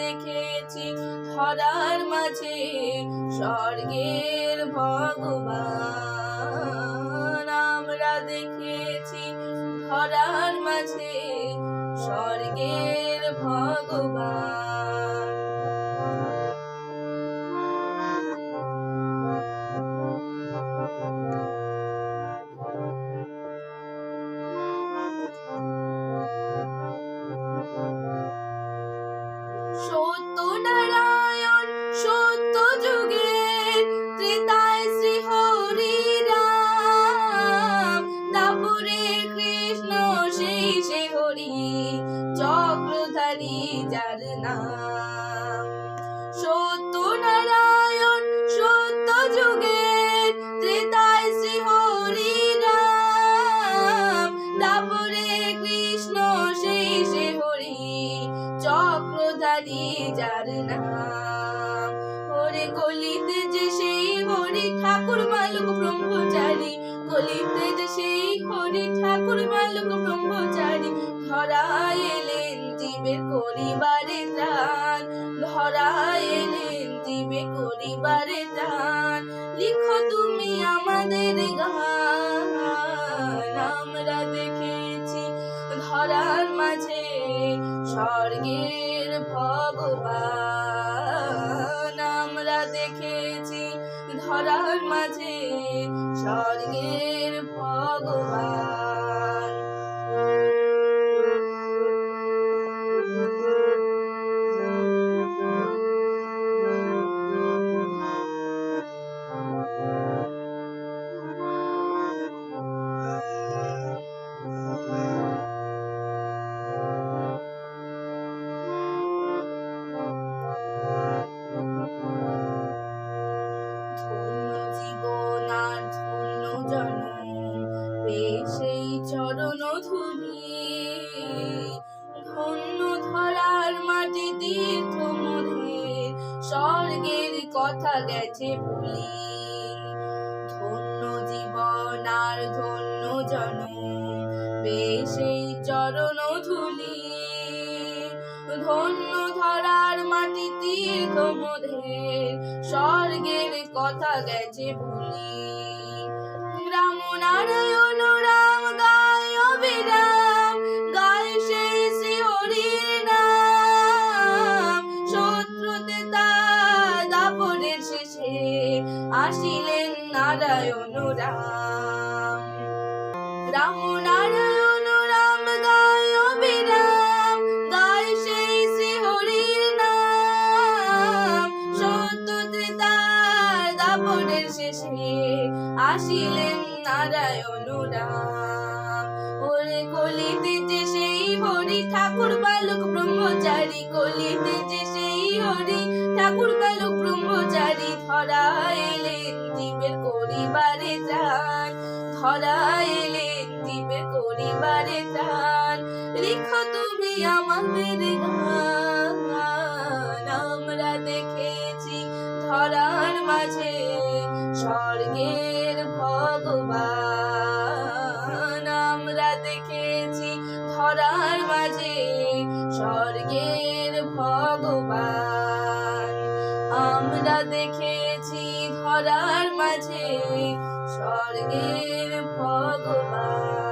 দেখেছি ধরার মাঝে স্বর্গের ভগবান। আমরা দেখেছি ধরার মাঝে স্বর্গের ভগবান। সত্যনারায়ণ সত্য যুগের ত্রেতায় শ্রী হরি রাম, দাপরে কৃষ্ণ শেষে হরি চক্রধারী যার নাম। সত্যনারায়ণ সত্য যুগের ত্রেতায় শ্রী হরি রাম, দাপরে কৃষ্ণ শেষে হরি চক্রধারী যার নাম। ওরে কলিতে যে সেই হরি ঠাকুর বালক ব্রহ্মচারী, কলিতে যে সেই হরি ঠাকুর বালক ব্রহ্মচারী, ধরায় এলেন জীবের করিবারে ত্রাণ, ধরায় এলেন জীবে করিবারে ত্রাণ। লিখো তুমি আমাদের গান। আমরা দেখেছি ধরার মাঝে স্বর্গের ভগবান। আমরা দেখেছি ধরার মাঝে স্বর্গের ভগবান। সেই চরণ ধুলি, ধন্য ধরার মাটি তীর্থ মধ্যে স্বর্গের কথা গেছে ভুলি। ধন্য জীবন আর ধন্য জনম, সেই চরণ ধুলি, ধন্য ধরার মাটি তীর্থ মধ্যে স্বর্গের কথা গেছে ভুলি। রাম নারায়ণ রাম গায় অবিরাম, গায় সেই শ্রী হরির নাম। শত্রুতে তার দাপরের শেষে আসিলেন নারায়ণ রাম। রাম নারায়ণ রাম গায় অবিরাম, গায় সেই শ্রী হরির নাম। শত্রুতে তার দাপরের শেষে আসিলেন নারায়ণ রাম। ওরে কলিতে যে সেই হরি ঠাকুর বালক ব্রহ্মচারী, কলিতে যে সেই হরি ঠাকুর বালক ব্রহ্মচারী, ধরা এলেন জীবের করিবারে ত্রাণ, ধরা এলেন জীবের করিবারে ত্রাণ। লিখো তুমি আমাদের গান। আমরা দেখেছি ধরার মাঝে স্বর্গের ভগবান। আমরা দেখেছি ধরার মাঝে স্বর্গের ভগবান। আমরা দেখেছি ধরার মাঝে স্বর্গের ভগবান।